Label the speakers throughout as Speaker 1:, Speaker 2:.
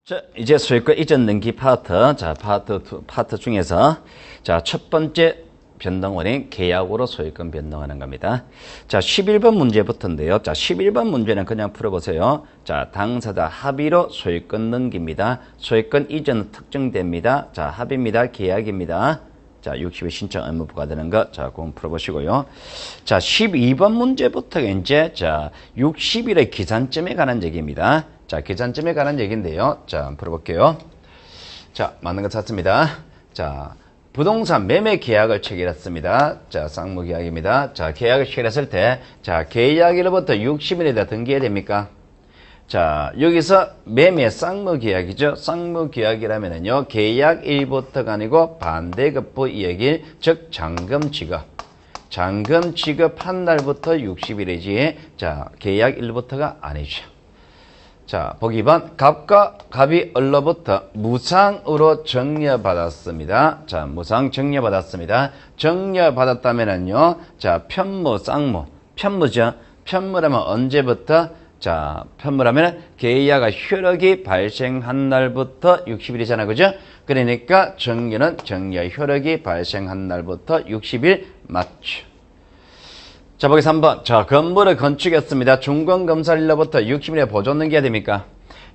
Speaker 1: 자, 이제 소유권 이전 등기 파트, 자, 파트 중에서, 자, 첫 번째 변동원인 계약으로 소유권 변동하는 겁니다. 자, 11번 문제부터인데요. 자, 11번 문제는 그냥 풀어보세요. 자, 당사자 합의로 소유권 넘깁니다. 소유권 이전은 특정됩니다. 자, 합의입니다. 계약입니다. 자, 60일 신청 의무 부과되는 거, 자, 그건 풀어보시고요. 자, 12번 문제부터 이제, 자, 60일의 기산점에 관한 얘기입니다. 자, 계산점에 관한 얘기인데요. 자, 한번 풀어볼게요. 자, 맞는 거 찾습니다. 자, 부동산 매매 계약을 체결했습니다. 자, 쌍무 계약입니다. 자, 계약을 체결했을 때, 자, 계약일로부터 60일에다 등기해야 됩니까? 자, 여기서 매매 쌍무 계약이죠. 쌍무 계약이라면은요, 계약일부터가 아니고 반대급부 이액일, 즉, 잔금 지급. 잔금 지급한 날부터 60일이지, 자, 계약일부터가 아니죠. 자, 보기 2번. 갑과 갑이 얼로부터 무상으로 정려받았습니다. 자, 무상 정려받았습니다. 정려받았다면은요, 자, 편무, 쌍무. 편무죠. 편무라면 언제부터? 자, 편무라면 계약 효력이 발생한 날부터 60일이잖아. 그죠? 그러니까 정려는 정려 효력이 발생한 날부터 60일 맞죠. 자, 보기 3번. 자, 건물을 건축했습니다. 중공검사일로부터 60일에 보존 등기해야 됩니까?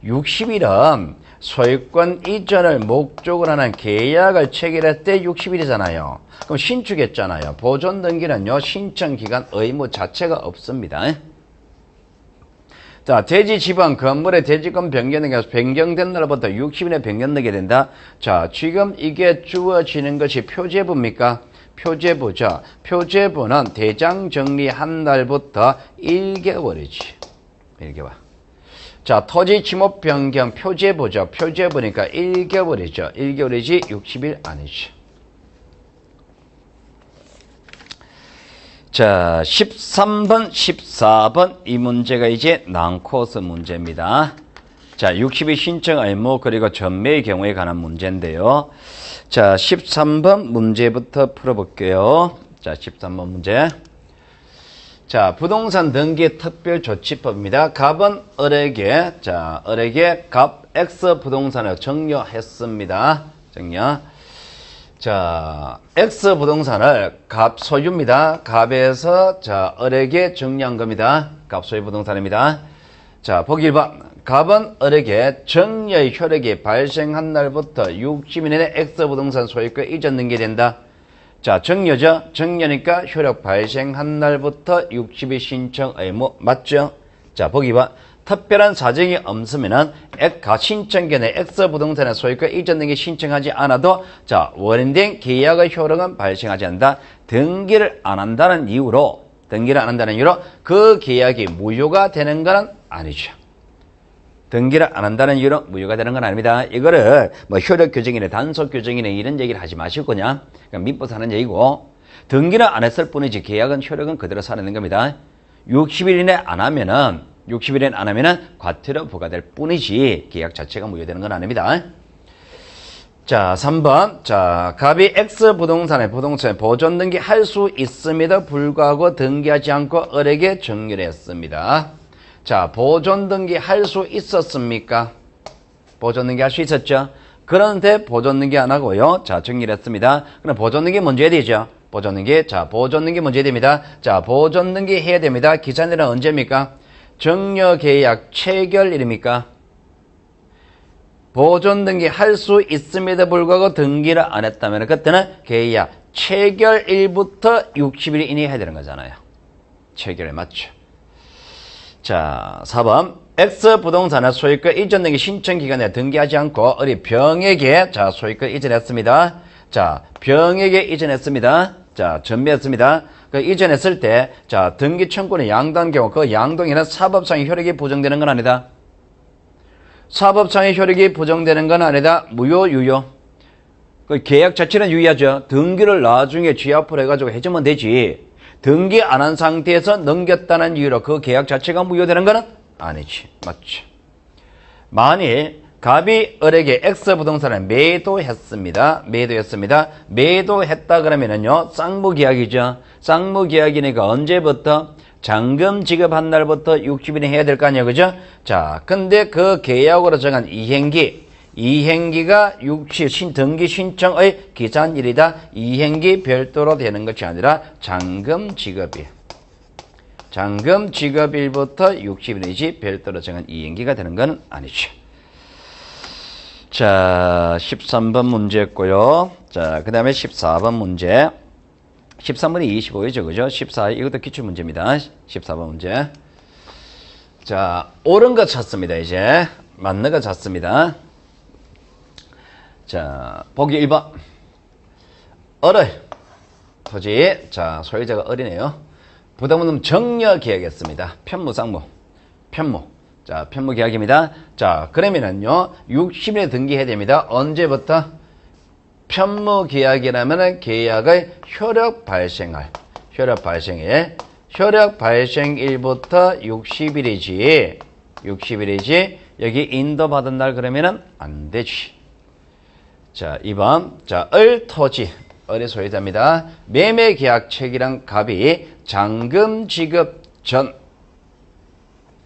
Speaker 1: 60일은 소유권 이전을 목적으로 하는 계약을 체결할 때 60일이잖아요. 그럼 신축했잖아요. 보존 등기는요, 신청기간 의무 자체가 없습니다. 자, 대지 지방 건물의 대지권 변경된 날로부터 60일에 변경되게 된다. 자, 지금 이게 주어지는 것이 표제부입니까? 표제부죠. 표제부는 대장 정리한 날부터 1개월이지. 1개월. 자, 토지 지목 변경 표제부죠. 표제부니까 1개월이죠. 1개월이지 60일 아니죠. 자, 13번, 14번 이 문제가 이제 난코스 문제입니다. 자, 60일 신청 의무 그리고 전매의 경우에 관한 문제인데요. 자, 13번 문제부터 풀어볼게요. 자, 13번 문제. 자, 부동산 등기 특별조치법입니다. 갑은 을에게, 자, 을에게 갑 X 부동산을 정려했습니다. 정려. 자, X 부동산을 갑 소유입니다. 갑에서, 자, 을에게 정려한 겁니다. 갑 소유 부동산입니다. 자, 보기 1번. 갑은 을에게 정려의 효력이 발생한 날부터 60일 내에 X 부동산 소유권 이전 등기된다. 자, 정려죠? 정려니까 효력 발생한 날부터 60일 신청 의무 맞죠? 자, 보기 2번. 특별한 사정이 없으면은 신청 전에 X 부동산의 소유권 이전 등기 신청하지 않아도 자, 원인된 계약의 효력은 발생하지 않는다. 등기를 안 한다는 이유로 그 계약이 무효가 되는 건 아니죠. 등기를 안 한다는 이유로 무효가 되는 건 아닙니다. 이거를 뭐 효력 규정이네 단속 규정이네 이런 얘기를 하지 마시고 그냥 믿고 사는 얘기고, 등기를 안 했을 뿐이지 계약은 효력은 그대로 살아있는 겁니다. 60일 이내 안 하면은 과태료 부과될 뿐이지 계약 자체가 무효되는 건 아닙니다. 자, 3번. 자, 갑이 X 부동산에 보존 등기 할 수 있음에도 불구하고 등기하지 않고 을에게 정리를 했습니다. 자, 보존 등기 할 수 있었습니까? 보존 등기 할 수 있었죠? 그런데 보존 등기 안 하고요. 자, 정리를 했습니다. 그럼 보존 등기 먼저 해야 되죠? 보존 등기. 자, 보존 등기 먼저 해야 됩니다. 자, 보존 등기 해야 됩니다. 기산일은 언제입니까? 정려 계약 체결일입니까? 보존 등기 할 수 있음에도 불구하고 등기를 안 했다면 그때는 계약 체결일부터 60일 이내에 해야 되는 거잖아요. 체결일 맞죠? 자, 4번. X 부동산의 소유권 이전 등기 신청 기간에 등기하지 않고 을이 병에게 자, 소유권 이전했습니다. 자, 병에게 이전했습니다. 자, 전매했습니다. 그 이전했을 때 자, 등기 청구는 양도한 경우 그 양도에는 사법상의 효력이 부정되는 건 아니다. 사법상의 효력이 부정되는 건 아니다. 무효, 유효. 그 계약 자체는 유효하죠. 등기를 나중에 취합을 해가지고 해주면 되지. 등기 안 한 상태에서 넘겼다는 이유로 그 계약 자체가 무효되는 거는 아니지. 맞죠? 만일 갑이 을에게 X 부동산을 매도했습니다. 매도했다 그러면은요, 쌍무계약이죠. 쌍무계약이니까 언제부터? 잔금 지급한 날부터 60일이 해야 될 거 아니에요, 그죠? 자, 근데 그 계약으로 정한 이행기가 등기 신청의 기산일이다. 이행기 별도로 되는 것이 아니라 잔금 지급일부터 60일이지 별도로 정한 이행기가 되는 건 아니죠. 자, 13번 문제였고요. 자, 그 다음에 14번 문제. 13번이 25이죠, 그죠? 14, 이것도 기출문제입니다. 14번 문제. 자, 옳은 거 찾습니다, 이제. 맞는 거 찾습니다. 자, 보기 1번. 을의 토지. 자, 소유자가 을이네요. 부담금 정려 계약했습니다. 편무, 쌍무. 편무. 자, 편무 계약입니다. 자, 그러면은요, 60일에 등기해야 됩니다. 언제부터? 편무 계약이라면 계약의 효력 발생일부터 60일이지. 여기 인도받은 날 그러면은 안 되지. 자, 2번. 자, 을 토지. 을의 소유자입니다. 매매 계약 체결한 갑이 잔금 지급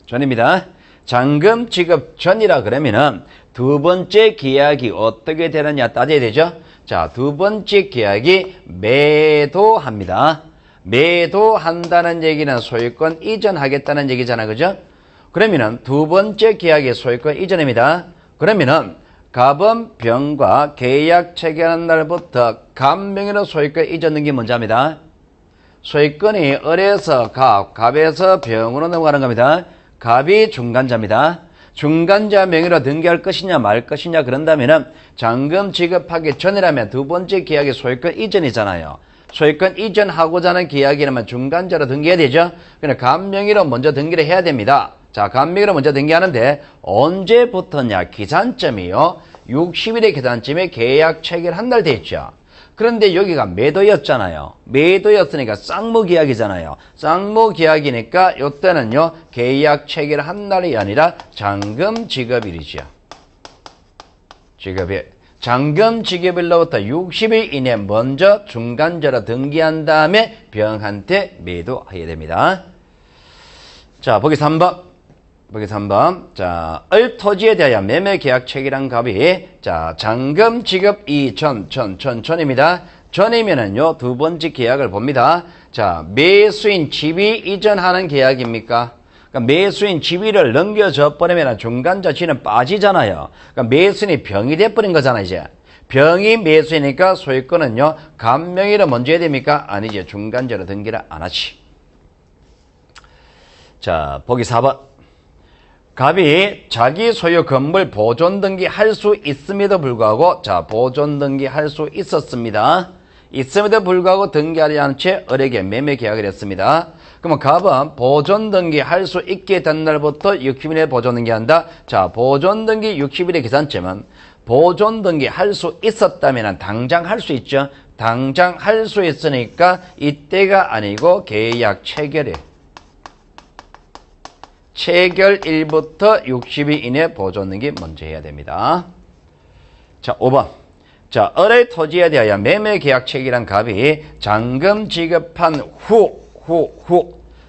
Speaker 1: 전입니다. 잔금 지급 전이라 그러면은 두 번째 계약이 어떻게 되느냐 따져야 되죠. 자, 두 번째 계약이 매도합니다. 매도한다는 얘기는 소유권 이전하겠다는 얘기잖아, 그죠? 그러면은 두 번째 계약의 소유권 이전입니다. 그러면은 갑은 병과 계약 체결한 날부터 갑명의로 소유권 이전된 게 뭔지 압니다. 소유권이 을에서 갑에서 병으로 넘어가는 겁니다. 갑이 중간자입니다. 중간자 명의로 등기할 것이냐 말 것이냐 그런다면은 잔금 지급하기 전이라면 두 번째 계약의 소유권 이전이잖아요. 소유권 이전하고자 하는 계약이라면 중간자로 등기해야 되죠. 그냥 갑 명의로 먼저 등기를 해야 됩니다. 자, 갑 명의로 먼저 등기하는데 언제부터냐? 기산점이요. 60일의 기산점에 계약 체결한 날 돼 있죠. 그런데 여기가 매도였잖아요. 매도였으니까 쌍무계약이잖아요. 쌍무계약이니까 이때는요, 계약 체결한 날이 아니라 잔금 지급일이죠. 지급일. 잔금 지급일로부터 60일 이내 먼저 중간자로 등기한 다음에 병한테 매도해야 됩니다. 자, 보기 3번. 자, 을 토지에 대하여 매매 계약 체결한 갑이, 자, 잔금 지급 전입니다. 전이면은요, 두 번째 계약을 봅니다. 자, 매수인 지위 이전하는 계약입니까? 그러니까 매수인 지위를 넘겨줘 버리면 중간자 지는 빠지잖아요. 그러니까 매수인이 병이 돼버린 거잖아, 이제. 병이 매수이니까 소유권은요, 갑명의로 먼저 해야 됩니까? 아니지. 중간자로 등기를 안 하지. 자, 보기 4번. 갑이 자기 소유 건물 보존 등기 할 수 있음에도 불구하고, 자, 보존 등기 할 수 있었습니다. 있음에도 불구하고 등기하지 않은 채 을에게 매매 계약을 했습니다. 그러면 갑은 보존 등기 할 수 있게 된 날부터 60일에 보존 등기한다. 자, 보존 등기 60일의 기산점은 보존 등기 할 수 있었다면 당장 할 수 있죠. 당장 할 수 있으니까 이때가 아니고 계약 체결일. 체결일부터 60일 이내 보존 등기 먼저 해야 됩니다. 자, 5번. 자, 을의 토지에 대하여 매매 계약 체결한 갑이 잔금 지급한 후.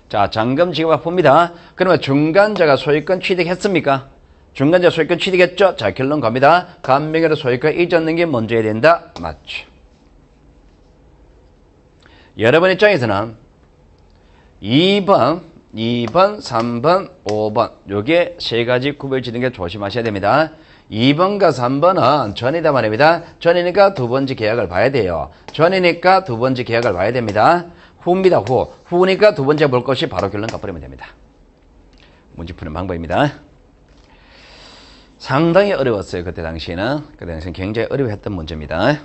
Speaker 1: 자, 잔금 지급한 후입니다. 그러면 중간자가 소유권 취득했습니까? 중간자 소유권 취득했죠? 자, 결론 갑니다. 갑명의로 소유권 이전 등기 먼저 해야 된다. 맞죠. 여러분 입장에서는 2번, 3번, 5번 요게 세 가지 구별 짓는 게 조심하셔야 됩니다. 2번과 3번은 전이다 말입니다. 전이니까 두 번째 계약을 봐야 돼요. 전이니까 두 번째 계약을 봐야 됩니다. 후입니다. 후니까 두 번째 볼 것이 바로 결론 가버리면 됩니다. 문제 푸는 방법입니다. 상당히 어려웠어요. 그때 당시에는 굉장히 어려워했던 문제입니다.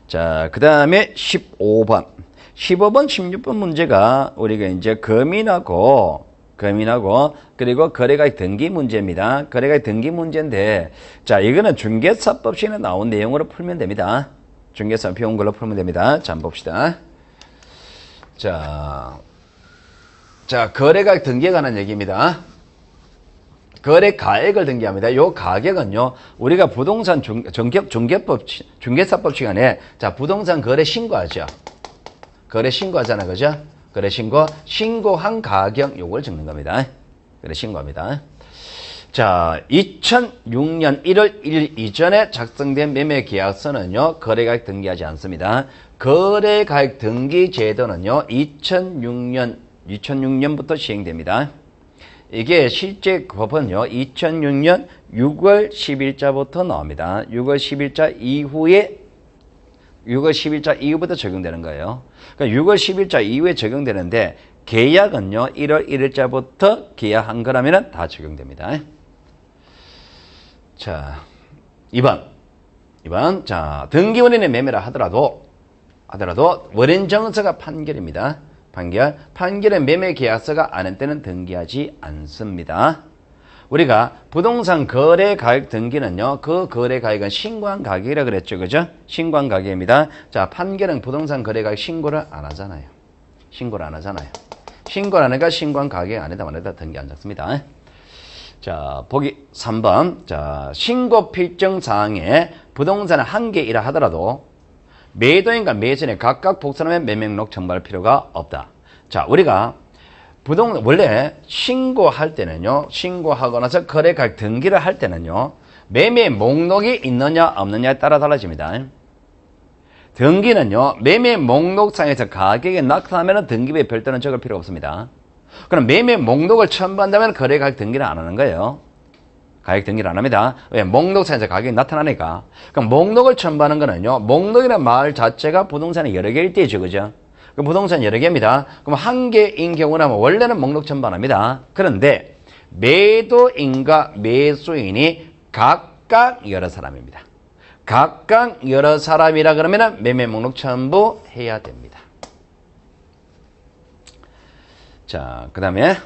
Speaker 1: 자, 그 다음에 15번 16번 문제가 우리가 이제 거민하고 그리고 거래가액 등기 문제입니다. 거래가액 등기 문제인데, 자, 이거는 중개사법 시간에 나온 내용으로 풀면 됩니다. 중개사법 배운 걸로 풀면 됩니다. 자, 한번 봅시다. 자, 거래가액 등기에 관한 얘기입니다. 거래 가액을 등기합니다. 요 가격은요, 우리가 부동산 중개사법 시간에, 자, 부동산 거래 신고하죠. 거래 신고하잖아요. 그죠? 거래 신고한 가격 요걸 적는 겁니다. 거래 신고합니다. 자, 2006년 1월 1일 이전에 작성된 매매 계약서는요, 거래가액 등기하지 않습니다. 거래가액 등기 제도는요, 2006년부터 시행됩니다. 이게 실제 법은요, 2006년 6월 10일자부터 나옵니다. 6월 10일자 이후부터 적용되는 거예요. 그러니까 6월 10일자 이후에 적용되는데, 계약은요, 1월 1일자부터 계약한 거라면 다 적용됩니다. 자, 2번. 자, 등기원인의 매매라 하더라도 원인 정서가 판결입니다. 판결의 매매 계약서가 아닌 때는 등기하지 않습니다. 우리가 부동산 거래 가액 등기는요, 그 거래 가액은 신고한 가격이라 그랬죠. 그죠? 신고한 가격입니다. 자, 판결은 부동산 거래 가액 신고를 안 하잖아요. 신고를 안 하니까 신고한 가격이 아니다 말이다 등기 안 잡습니다. 자, 보기 3번. 자, 신고 필정 사항에 부동산은 한 개이라 하더라도 매도인과 매수인이 각각 복선하면 매매목록 첨부할 필요가 없다. 자, 우리가 원래 신고할 때는요, 신고하고 나서 거래가액 등기를 할 때는요, 매매 목록이 있느냐 없느냐에 따라 달라집니다. 등기는요, 매매 목록상에서 가격이 나타나면 등기부에 별도는 적을 필요 없습니다. 그럼 매매 목록을 첨부한다면 거래가액 등기를 안 하는 거예요. 가격 등기를 안 합니다. 왜? 목록상에서 가격이 나타나니까. 그럼 목록을 첨부하는 거는요, 목록이라는 말 자체가 부동산이 여러 개일 때죠. 그죠? 그 부동산 여러 개입니다. 그럼 한 개인 경우라면 원래는 목록 첨부 안 합니다. 그런데 매도인과 매수인이 각각 여러 사람입니다. 각각 여러 사람이라 그러면 매매 목록 첨부해야 됩니다. 자, 그 다음에,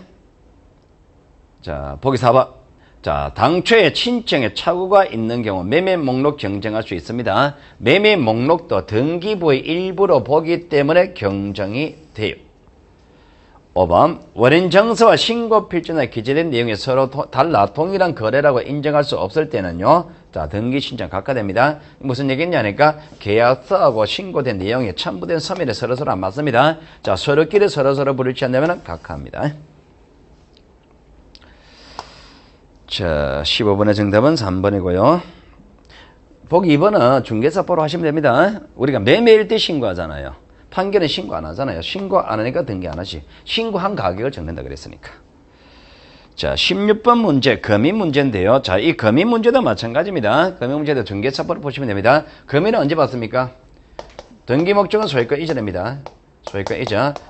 Speaker 1: 자, 보기 4번. 자, 당초에 친정에 착오가 있는 경우 매매 목록 경정할 수 있습니다. 매매 목록도 등기부의 일부로 보기 때문에 경정이 돼요. 5번. 원인 정서와 신고 필정에 기재된 내용이 서로 달라 동일한 거래라고 인정할 수 없을 때는요, 자, 등기 신청 각하됩니다. 무슨 얘기냐니까 계약서하고 신고된 내용이 첨부된 서면에 서로서로 안 맞습니다. 자, 서로끼리 서로서로 불일치한다면 각하합니다. 자, 15번의 정답은 3번이고요. 보기 2번은 중개사법으로 하시면 됩니다. 우리가 매매일 때 신고하잖아요. 판결은 신고 안 하잖아요. 신고 안 하니까 등기 안 하지. 신고한 가격을 적는다 그랬으니까. 자, 16번 문제, 금인 문제인데요. 자, 이 금인 문제도 마찬가지입니다. 금인 문제도 중개사법으로 보시면 됩니다. 금인은 언제 봤습니까? 등기 목적은 소유권 이전입니다.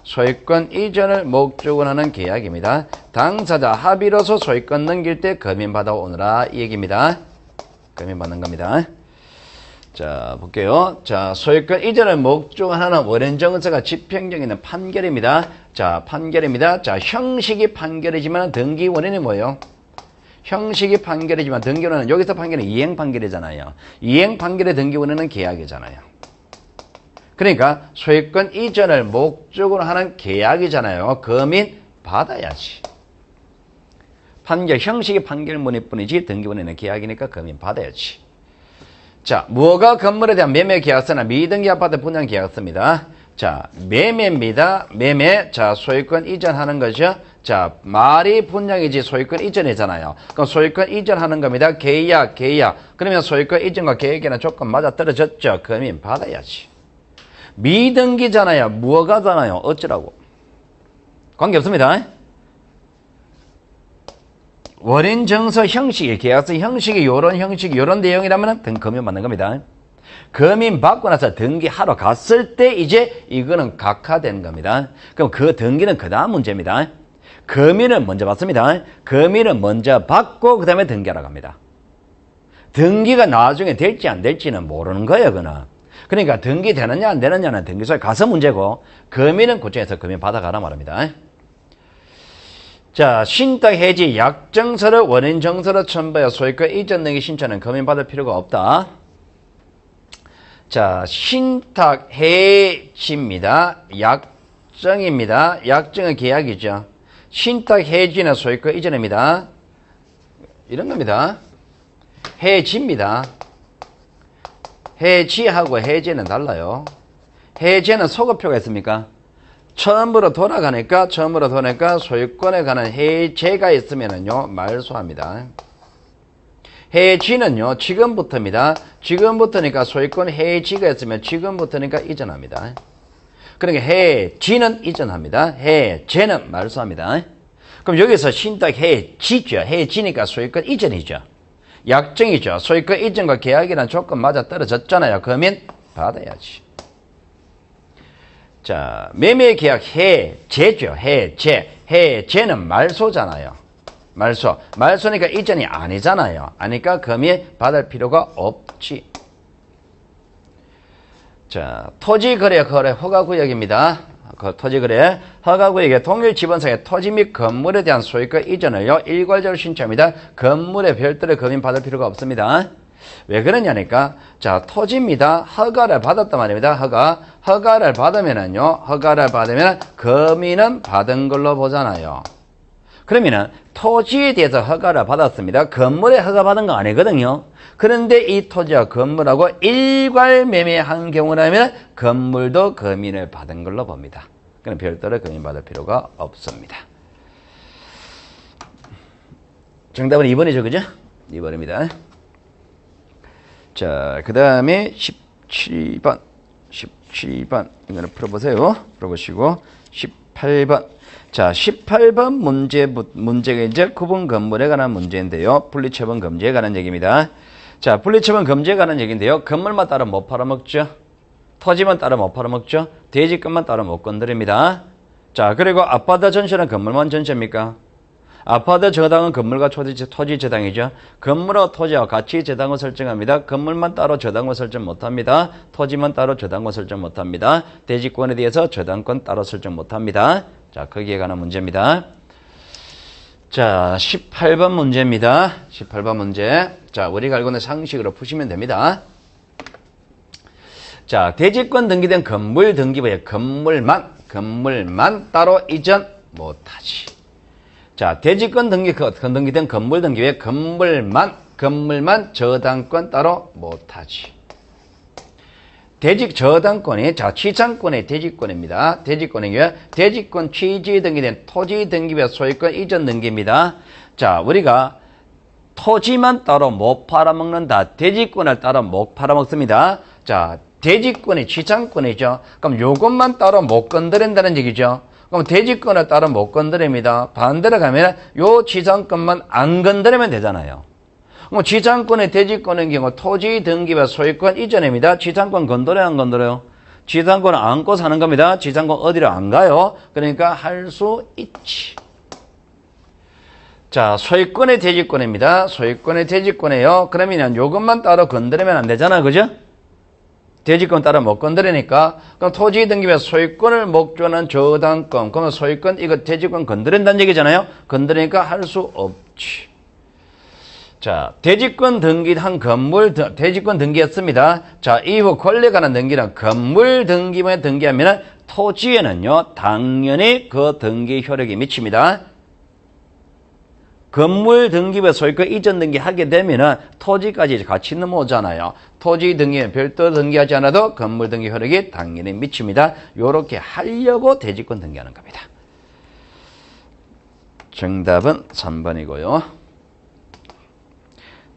Speaker 1: 소유권 이전을 목적으로 하는 계약입니다. 당사자 합의로서 소유권 넘길 때 금인 받아오느라 이 얘기입니다. 금인 받는 겁니다. 자, 볼게요. 자, 소유권 이전을 목적으로 하는 원인 정서가 집행정에는 판결입니다. 자, 판결입니다. 자, 형식이 판결이지만 등기 원인이 뭐예요? 형식이 판결이지만 등기 원인은 여기서 판결은 이행 판결이잖아요. 이행 판결의 등기 원인은 계약이잖아요. 그러니까 소유권 이전을 목적으로 하는 계약이잖아요. 금인 받아야지. 판결 형식이 판결문일 뿐이지 등기원인은 계약이니까 금인 받아야지. 자, 무허가 건물에 대한 매매 계약서나 미등기 아파트 분양 계약서입니다. 자, 매매입니다. 매매. 자, 소유권 이전하는 거죠. 자, 말이 분양이지 소유권 이전이잖아요. 그럼 소유권 이전하는 겁니다. 계약. 그러면 소유권 이전과 계약이라는 조건 맞아 떨어졌죠. 금인 받아야지. 미등기잖아요. 무허가잖아요. 어쩌라고. 관계없습니다. 원인 정서 형식이, 계약서 형식이 요런 내용이라면 금인 받는 겁니다. 금인 받고 나서 등기하러 갔을 때 이제 이거는 각하되는 겁니다. 그럼 그 등기는 그 다음 문제입니다. 금인은 먼저 받습니다. 금인은 먼저 받고 그 다음에 등기하러 갑니다. 등기가 나중에 될지 안 될지는 모르는 거예요. 그러니까 등기 되느냐 안 되느냐는 등기소에 가서 문제고 금인은 그쪽에서 금인 받아가라 말합니다. 자, 신탁 해지 약정서를 원인 정서로 첨부해 소유권 이전 등기 신청은 금인 받을 필요가 없다. 자, 신탁 해지입니다. 약정입니다. 약정은 계약이죠. 신탁 해지는 소유권 이전입니다. 이런 겁니다. 해지입니다. 해지하고 해제는 달라요. 해제는 소급표가 있습니까? 처음으로 돌아가니까 소유권에 관한 해제가 있으면은요 말소합니다. 해지는요 지금부터입니다. 지금부터니까 소유권 해지가 있으면 지금부터니까 이전합니다. 그러니까 해지는 이전합니다. 해제는 말소합니다. 그럼 여기서 신탁 해지죠. 해지니까 소유권 이전이죠. 약정이죠. 소유권 이전과 계약이라는 조건 맞아 떨어졌잖아요. 그러면 받아야지. 자, 매매계약 해제죠. 해제는 말소잖아요. 말소니까 이전이 아니잖아요. 아니까 금이 받을 필요가 없지. 자, 토지거래 허가구역입니다. 토지거래 허가구역의 동일 지번상의 토지 및 건물에 대한 소유권 이전을요 일괄적으로 신청합니다. 건물에 별도의 금이 받을 필요가 없습니다. 왜 그러냐니까, 자, 토지입니다. 허가를 받았단 말입니다. 허가를 받으면은요, 금이는 받은 걸로 보잖아요. 그러면은, 토지에 대해서 허가를 받았습니다. 건물에 허가 받은 거 아니거든요. 그런데 이 토지와 건물하고 일괄 매매한 경우라면, 건물도 금인을 받은 걸로 봅니다. 그럼 별도로 금인 받을 필요가 없습니다. 정답은 2번이죠, 그죠? 2번입니다. 자, 그 다음에 17번. 이거는 풀어보시고, 18번. 자, 18번 문제가 이제 구분 건물에 관한 문제인데요. 분리처분 금지에 관한 얘기입니다. 자, 분리처분 금지에 관한 얘기인데요. 건물만 따로 못 팔아먹죠. 토지만 따로 못 팔아먹죠. 대지권만 따로 못 건드립니다. 자, 그리고 아파트 전세는 건물만 전세입니까? 아파트 저당은 건물과 토지 저당이죠. 건물과 토지와 같이 저당을 설정합니다. 건물만 따로 저당을 설정 못합니다. 토지만 따로 저당을 설정 못합니다. 대지권에 대해서 저당권 따로 설정 못합니다. 자, 거기에 관한 문제입니다. 자, 18번 문제입니다. 18번 문제. 자, 우리가 알고 있는 상식으로 푸시면 됩니다. 자, 대지권 등기된 건물 등기부에 건물만 따로 이전 못하지. 자, 대지권 등기된 건물 등기부에 건물만 저당권 따로 못하지. 저당권이, 자, 취상권의 대지권입니다. 대지권의 경우에 대지권 취지 등기된 토지 등기부의 소유권 이전 등기입니다. 자, 우리가 토지만 따로 못 팔아먹는다. 대지권을 따로 못 팔아먹습니다. 자, 대지권이 취상권이죠. 그럼 요것만 따로 못 건드린다는 얘기죠. 그럼 대지권을 따로 못 건드립니다. 반대로 가면 요 취상권만 안 건드리면 되잖아요. 그럼 취상권의 대지권의 경우 토지 등기부 소유권 이전입니다. 취상권 건드려요, 안 건드려요? 취상권을 안고 사는 겁니다. 취상권 어디로 안 가요? 그러니까 할 수 있지. 자, 소유권의 대지권입니다. 소유권의 대지권이에요. 그러면 요것만 따로 건드리면 안 되잖아, 그죠? 대지권 따로 못 건드리니까, 그럼 토지 등기부에 소유권을 목조하는 저당권, 그러면 소유권, 이거 대지권 건드린다는 얘기잖아요? 건드리니까 할 수 없지. 자, 대지권 등기한 건물, 대지권 등기했습니다. 자, 이후 권리에 관한 등기는 건물 등기부에 등기하면 토지에는요, 당연히 그 등기 효력이 미칩니다. 건물 등기부에 소유권 이전 등기하게 되면은 토지까지 같이 넘어오잖아요. 토지 등기는 별도 등기하지 않아도 건물 등기 효력이 당연히 미칩니다. 요렇게 하려고 대지권 등기하는 겁니다. 정답은 3번이고요.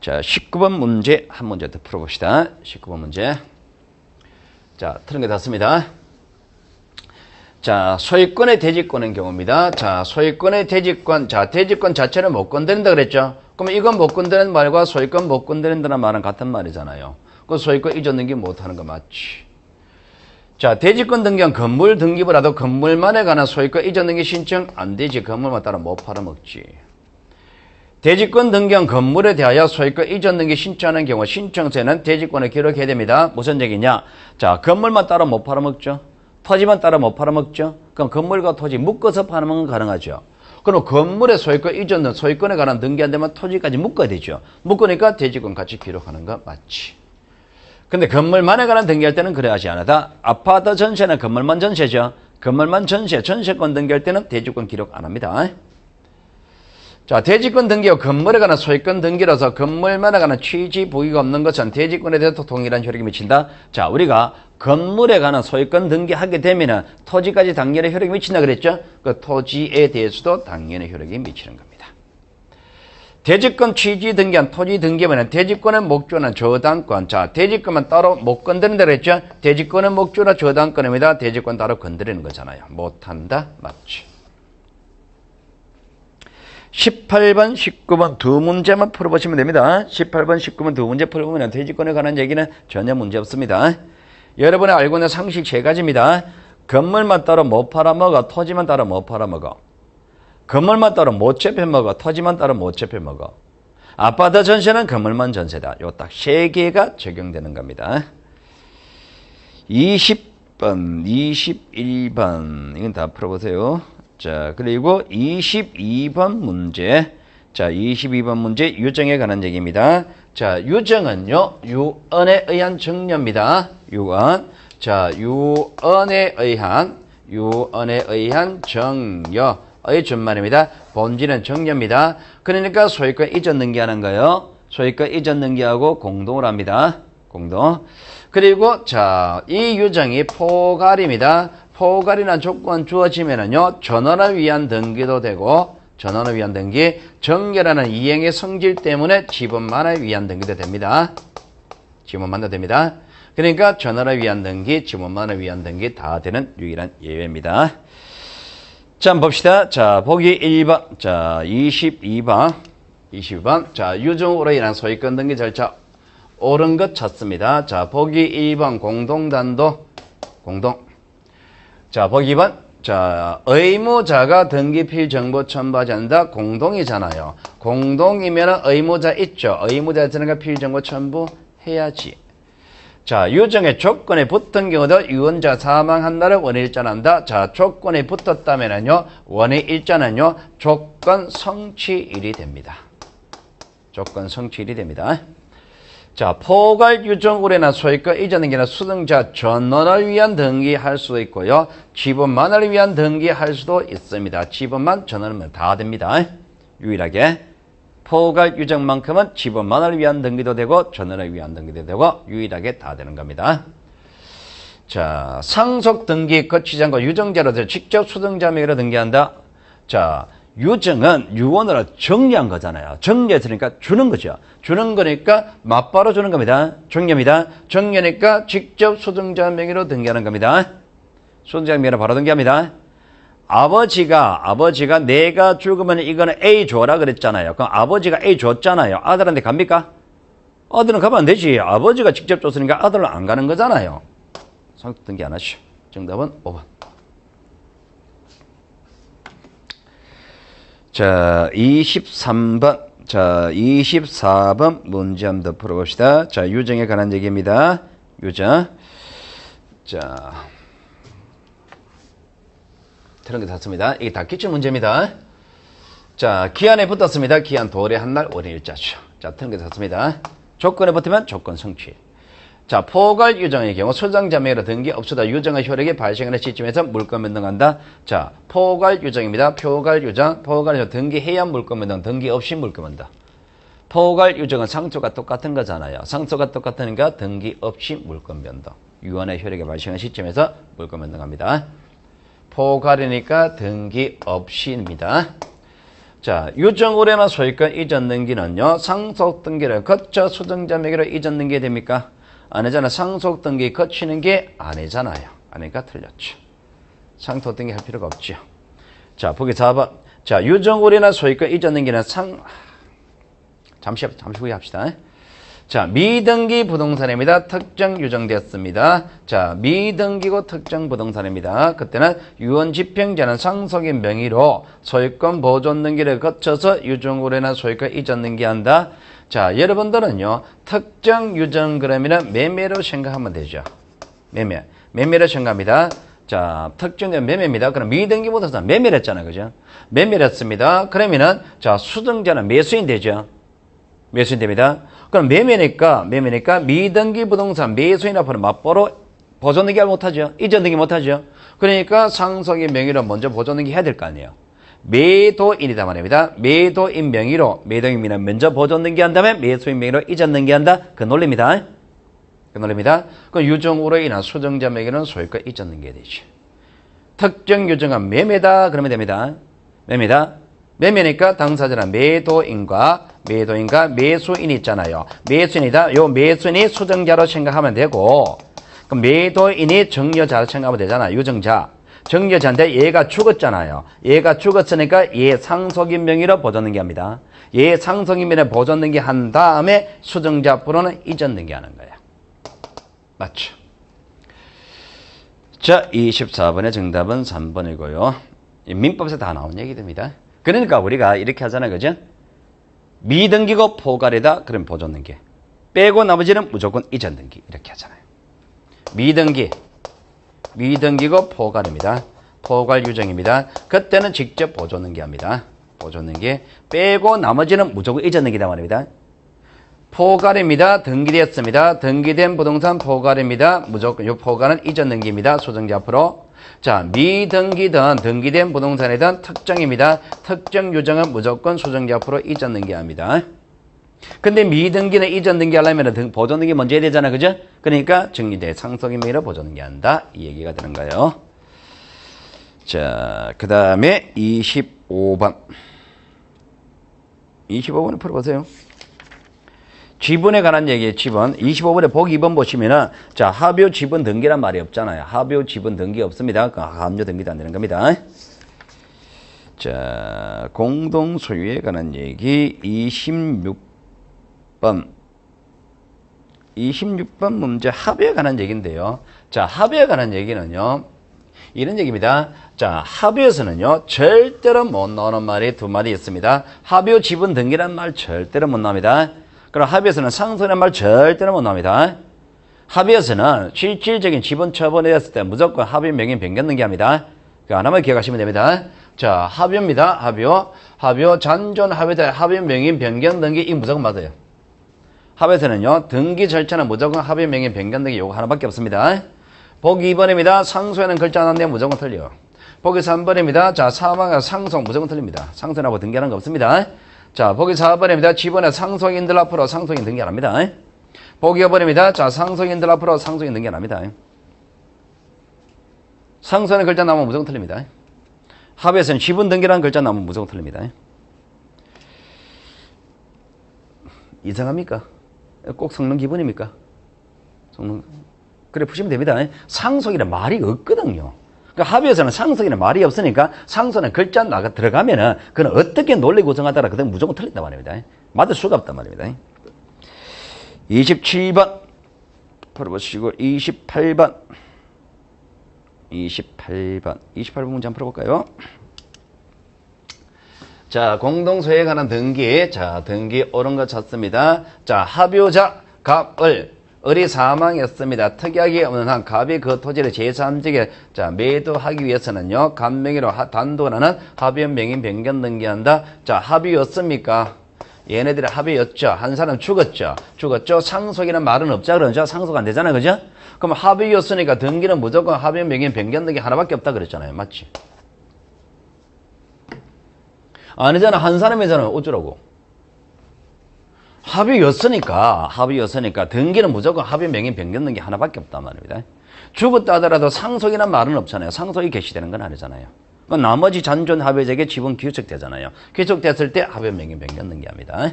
Speaker 1: 자, 19번 문제 한 문제 더 풀어봅시다. 19번 문제. 자, 틀은 게 닿습니다. 자, 소유권의 대지권의 경우입니다. 자, 소유권의 대지권. 자, 대지권 자체를 못 건드린다 그랬죠? 그러면 이건 못 건드리는 말과 소유권 못 건드린다는 말은 같은 말이잖아요. 그 소유권 이전 등기 못 하는 거 맞지? 자, 대지권 등기한 건물 등기부라도 건물만에 관한 소유권 이전 등기 신청 안 되지. 건물만 따라 못 팔아먹지. 대지권 등기한 건물에 대하여 소유권 이전 등기 신청하는 경우 신청서에는 대지권을 기록해야 됩니다. 무슨 얘기냐? 자, 건물만 따로 못 팔아먹죠. 토지만 따로 못 팔아먹죠. 그럼 건물과 토지 묶어서 팔아먹는 건 가능하죠. 그럼 건물의 소유권 이전 소유권에 관한 등기 안 되면 토지까지 묶어야 되죠. 묶으니까 대지권 같이 기록하는 거 맞지. 근데 건물만에 관한 등기할 때는 그래 하지 않았다. 아파트 전세는 건물만 전세죠. 건물만 전세권 등기할 때는 대지권 기록 안 합니다. 자, 대지권 등기와 건물에 관한 소유권 등기로서 건물만에 관한 취지 부기가 없는 것은 대지권에 대해서 동일한 효력이 미친다. 자, 우리가 건물에 관한 소유권 등기하게 되면은 토지까지 당연히 효력이 미친다 그랬죠? 그 토지에 대해서도 당연히 효력이 미치는 겁니다. 대지권 취지 등기한 토지 등기에는 대지권의 목조나 저당권. 자, 대지권만 따로 못 건드린다 그랬죠? 대지권의 목조나 저당권입니다. 대지권 따로 건드리는 거잖아요. 못한다. 맞지? 18번, 19번 두 문제만 풀어보시면 됩니다. 18번, 19번 두 문제 풀어보면 대지권에 관한 얘기는 전혀 문제 없습니다. 여러분이 알고 있는 상식 세 가지입니다. 건물만 따로 못 팔아먹어. 토지만 따로 못 팔아먹어. 건물만 따로 못 접해먹어. 토지만 따로 못 접해먹어. 아파트 전세는 건물만 전세다. 요 딱 세 개가 적용되는 겁니다. 20번, 21번 이건 다 풀어보세요. 자, 그리고 22번 문제. 자, 22번 문제 유정에 관한 얘기입니다. 자, 유정은요, 유언에 의한 정려입니다. 유언. 자, 유언에 의한 정려의 준말입니다. 본질은 정려입니다. 그러니까 소유권 이전 등기하는 거예요. 소유권 이전 등기하고 공동을 합니다. 공동. 그리고 자, 이 유정이 포괄입니다. 포괄이나 조건 주어지면은요, 전원을 위한 등기도 되고, 전원을 위한 등기, 정려라는 이행의 성질 때문에 지분만을 위한 등기도 됩니다. 지분만도 됩니다. 그러니까 전원을 위한 등기, 지분만을 위한 등기 다 되는 유일한 예외입니다. 자, 한번 봅시다. 자, 보기 1번. 자, 22번. 자, 유정으로 인한 소유권 등기 절차 옳은 것 찾습니다. 자, 보기 2번 공동단도, 공동. 자, 보기 2번. 자, 의무자가 등기필 정보 첨부하지 않는다. 공동이잖아요. 공동이면 의무자 있죠. 의무자 있으니까 필 정보 첨부해야지. 자, 유정의 조건에 붙은 경우도 유언자 사망한 날을 원해일자한다. 자, 조건에 붙었다면은요, 원해일자는요, 조건 성취일이 됩니다. 조건 성취일이 됩니다. 자, 포괄 유정 우려나 소유권 이전 등기나 수등자 전원을 위한 등기할 수도 있고요. 지분만을 위한 등기할 수도 있습니다. 지분만 전원은 다 됩니다. 유일하게 포괄 유정만큼은 지분만을 위한 등기도 되고 전원을 위한 등기도 되고 유일하게 다 되는 겁니다. 자, 상속 등기 거치지 않고 유정자로서 직접 수등자 명의로 등기한다. 자, 유정은 유언으로 정리한 거잖아요. 정리했으니까 주는 거죠. 주는 거니까 맞바로 주는 겁니다. 정리입니다. 정리니까 직접 수등자 명의로 등기하는 겁니다. 수등자 명의로 바로 등기합니다. 아버지가 내가 죽으면 이거는 A 줘라 그랬잖아요. 그럼 아버지가 A 줬잖아요. 아들한테 갑니까? 아들은 가면 안 되지. 아버지가 직접 줬으니까 아들은 안 가는 거잖아요. 상속 등기 안 하시오. 정답은 5번. 자, 23번. 자, 24번 문제 한번 더 풀어봅시다. 자, 유정에 관한 얘기입니다. 유정. 자, 그런 게 닿습니다. 이게 다 기출 문제입니다. 자, 기한에 붙었습니다. 기한 도래 한날 월의 일자죠. 자, 그런 게 닿습니다. 조건에 붙으면 조건 성취. 자, 포괄 유정의 경우 소장자 명의로 등기 없어도 유정의 효력이 발생하는 시점에서 물권 변동한다. 자, 포괄 유정입니다. 포괄 유정 등기해야 물권 변동, 등기 없이 물권 변동. 포괄 유정은 상초가 똑같은 거잖아요. 상초가 똑같으니까 등기 없이 물권 변동. 유언의 효력이 발생하는 시점에서 물권 변동합니다. 포괄이니까 등기 없이입니다. 자, 유정 우려나 소유권 이전 등기는요, 상속 등기를 거쳐 수등자 명의로 이전 등기 됩니까? 아니잖아. 상속 등기 거치는 게 아니잖아요. 아니니까 틀렸죠. 상속 등기 할 필요가 없죠. 자, 보기 4번. 자, 유정 우려나 소유권 이전 등기는 잠시 후에 합시다. 자, 미등기 부동산입니다. 특정 유정되었습니다. 자, 미등기고 특정 부동산입니다. 그때는 유언 집행자는 상속인 명의로 소유권 보존 등기를 거쳐서 유정 우려나 소유권 이전 등기한다. 자, 여러분들은요, 특정 유정 그러면은 매매로 생각하면 되죠. 매매로 생각합니다. 자, 특정된 매매입니다. 그럼 미등기 부동산 매매를 했잖아요. 그죠? 매매를 했습니다. 그러면은, 자, 수등자는 매수인 되죠. 매수인 됩니다. 그럼 매매니까 미등기 부동산 매수인 앞으로 맞보로 보존등기 못하죠. 이전등기 못하죠. 그러니까 상속의 명의로 먼저 보존등기 해야 될 거 아니에요. 매도인이다 말입니다. 매도인 명의로 매도인 명의를 먼저 보존 등기한 다음에 매수인 명의로 이전 등기한다. 그 논리입니다. 그 논리입니다. 그 유정으로 인한 수정자 명의는 소유권 이전 등기해야 되죠. 특정 유정은 매매다 그러면 됩니다. 매매다. 매매니까 당사자는 매도인과 매수인이 있잖아요. 매수인이다. 요 매수인이 수정자로 생각하면 되고, 그럼 매도인이 정여자로 생각하면 되잖아요. 유정자. 정여자인데 얘가 죽었잖아요. 얘가 죽었으니까 얘 상속인 명의로 보존 등기합니다. 얘 상속인 명의로 보존 등기한 다음에 수정자 앞으로는 이전 등기하는 거예요. 맞죠? 자, 24번의 정답은 3번이고요. 민법에서 다 나온 얘기입니다. 그러니까 우리가 이렇게 하잖아요. 그죠? 미등기고 포괄이다. 그럼 보존 등기. 빼고 나머지는 무조건 이전 등기. 이렇게 하잖아요. 미등기고 포괄입니다. 포괄 유정입니다. 그때는 직접 보존 등기합니다. 보존 등기. 빼고 나머지는 무조건 이전 등기다 말입니다. 포괄입니다. 등기되었습니다. 등기된 부동산 포괄입니다. 무조건 이 포괄은 이전 등기입니다. 수정자 앞으로. 자, 미등기든 등기된 부동산이든 특정입니다. 특정 유정은 무조건 수정자 앞으로 이전 등기합니다. 근데 미등기는 이전 등기하려면 보존 등기 먼저 해야 되잖아. 그죠? 그러니까 정리대 상속인 명의로 보존 등기한다. 이 얘기가 되는 거예요. 자, 그 다음에 25번. 25번을 풀어보세요. 지분에 관한 얘기예요. 지분. 25번에 보기 2번 보시면은, 자, 합유 지분 등기란 말이 없잖아요. 합유 지분 등기 없습니다. 합류 등기도 안 되는 겁니다. 자, 공동 소유에 관한 얘기 26번. 26번 문제 합유에 관한 얘기인데요. 자, 합유에 관한 얘기는요. 이런 얘기입니다. 자, 합유에서는요. 절대로 못 나오는 말이 두 마디 있습니다. 합유 지분 등기란 말 절대로 못 나옵니다. 그럼 합의에서는 상속이라는 말 절대로 못 나옵니다. 합의에서는 실질적인 지분 처분이 됐을 때 무조건 합의 명의 변경 등기합니다. 그 하나만 기억하시면 됩니다. 자, 합의입니다. 합의 잔존 합의다. 합의 명의 변경 등기 이 무조건 맞아요. 합의에서는요. 등기 절차는 무조건 합의 명의 변경 등기 요거 하나밖에 없습니다. 보기 2번입니다. 상속에는 글자 하나인데 무조건 틀려. 보기 3번입니다. 자, 사망과 상속 무조건 틀립니다. 상속하고 등기하는 거 없습니다. 자, 보기 4번입니다. 지분의 상속인들 앞으로 상속인 등기 안 합니다. 보기 5번입니다. 자, 상속인들 앞으로 상속인 등기 안 합니다. 상속하는 글자 나오면 무조건 틀립니다. 합의에서는 지분 등기라는 글자 나오면 무조건 틀립니다. 이상합니까? 꼭 섞는 기분입니까? 그래 푸시면 됩니다. 상속이란 말이 없거든요. 그러니까 합의에서는 상속에는 말이 없으니까 상속은 글자 나가 들어가면은 그는 어떻게 논리 구성하더라 그건 무조건 틀린단 말입니다. 맞을 수가 없단 말입니다. 27번 풀어보시고 28번 28번 문제 한번 풀어볼까요? 자, 공동소유에 관한 등기. 자, 등기 옳은 거 찾습니다. 자, 합유자 을이 사망했습니다. 특약이 없는 한 갑이 그 토지를 제3지게 자 매도하기 위해서는요. 갑명의로 단독하는 합의 명의 변경 등기한다. 자, 합의였습니까? 얘네들이 합의였죠. 한 사람 죽었죠. 상속이라는 말은 없자 그러죠. 상속 안 되잖아요. 그죠? 그럼 합의였으니까 등기는 무조건 합의 명의 변경 등기 하나밖에 없다 그랬잖아요. 맞지? 아니잖아. 한 사람이잖아요. 어쩌라고? 합의였으니까 등기는 무조건 합의 명의 변경 등기 하나밖에 없단 말입니다. 죽었다 하더라도 상속이란 말은 없잖아요. 상속이 개시되는 건 아니잖아요. 나머지 잔존 합의자에게 지분 귀속되잖아요. 귀속됐을 때 합의 명의 변경 등기합니다.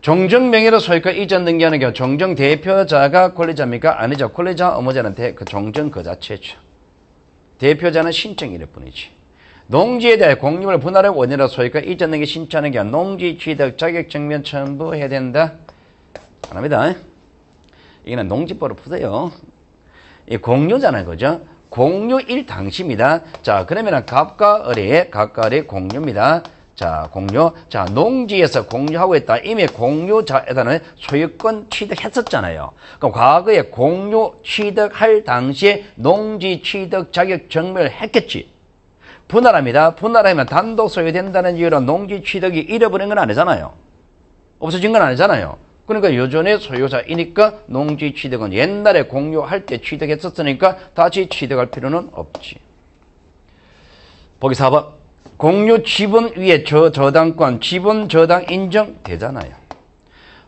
Speaker 1: 정정 명의로 소유권 이전 등기하는 경우 정정 대표자가 권리자입니까? 아니죠. 권리자 의무자는 그 정정 그 자체죠. 대표자는 신청일 뿐이지. 농지에 대해 공유물 분할의 원인으로 소유권 이전 등기 신청하는 경우 농지 취득 자격 증명 첨부해야 된다. 안 합니다. 이거는 농지법으로 푸세요. 이 공유잖아요. 그죠? 공유일 당시입니다. 자, 그러면은 갑과 을이 공유입니다. 자, 공유. 자, 농지에서 공유하고 있다. 이미 공유자에다는 소유권 취득했었잖아요. 그럼 과거에 공유 취득할 당시에 농지 취득 자격 증명을 했겠지. 분할합니다. 분할하면 단독 소유된다는 이유로 농지 취득이 잃어버린 건 아니잖아요. 없어진 건 아니잖아요. 그러니까 여전히 소유자이니까 농지 취득은 옛날에 공유할 때 취득했었으니까 다시 취득할 필요는 없지. 보기 4번. 공유 지분 위에 저당권, 지분 저당 인정되잖아요.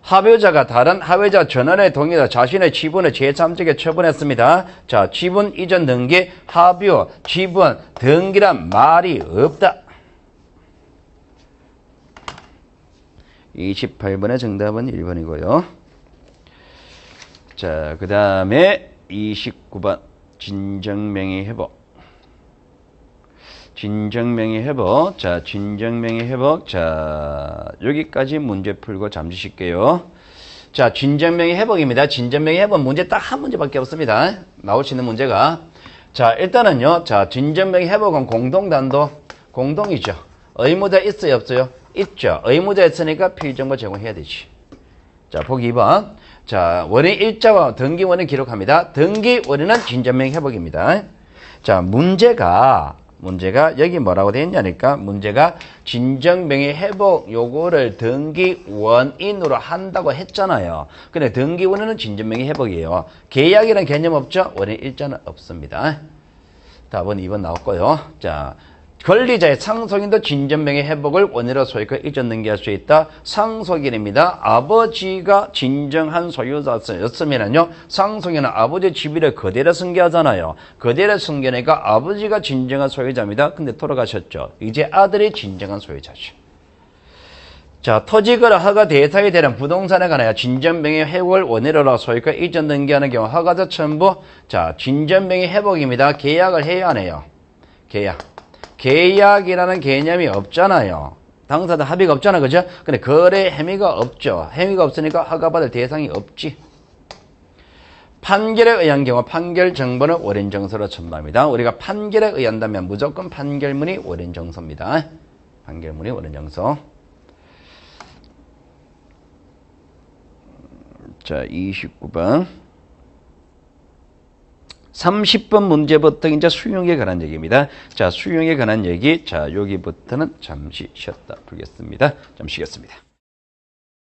Speaker 1: 합의자가 다른 합의자 전원의 동의로 자신의 지분을 제3자에게 처분했습니다. 자, 지분 이전 등기, 합의, 지분, 등기란 말이 없다. 28번의 정답은 1번이고요. 자, 그 다음에 29번 진정명의 회복. 진정명의 회복. 자, 진정명의 회복. 자, 여기까지 문제 풀고 잠시 쉴게요. 자, 진정명의 회복입니다. 진정명의 회복 문제 딱 한 문제밖에 없습니다. 나올 수 있는 문제가. 자, 일단은요. 자, 진정명의 회복은 공동단도 공동이죠. 의무자 있어요, 없어요? 있죠. 의무자 있으니까 필정보 제공해야 되지. 자, 보기 2번. 자, 원인 일자와 등기 원인 기록합니다. 등기 원인은 진정명의 회복입니다. 자, 문제가 여기 뭐라고 되어 있냐니까 문제가 진정명의 회복 요거를 등기 원인으로 한다고 했잖아요. 근데 등기 원인은 진정명의 회복이에요. 계약이라는 개념 없죠? 원인 일자는 없습니다. 답은 2번 나왔고요. 자, 권리자의 상속인도 진정명의 회복을 원인으로 소유권 이전 등기할 수 있다. 상속인입니다. 아버지가 진정한 소유자였으면요. 상속인은 아버지의 지위를 그대로 승계하잖아요. 그대로 승계니까 아버지가 진정한 소유자입니다. 근데 돌아가셨죠. 이제 아들이 진정한 소유자죠. 자, 토지거래 허가 대상이 되는 부동산에 관하여 진정명의 회복을 원인으로 소유권 이전 등기하는 경우 허가자 첨부. 자, 진정명의 회복입니다. 계약을 해야 하네요. 계약이라는 개념이 없잖아요. 당사자 합의가 없잖아, 그죠? 근데 거래 행위가 없죠. 행위가 없으니까 허가받을 대상이 없지. 판결에 의한 경우 판결 정보는 원인정서로 첨부합니다. 우리가 판결에 의한다면 무조건 판결문이 원인정서입니다. 판결문이 원인정서. 자, 29번. 30번 문제부터 이제 수용에 관한 얘기입니다. 자, 수용에 관한 얘기. 자, 여기부터는 잠시 쉬었다 풀겠습니다. 좀 쉬겠습니다.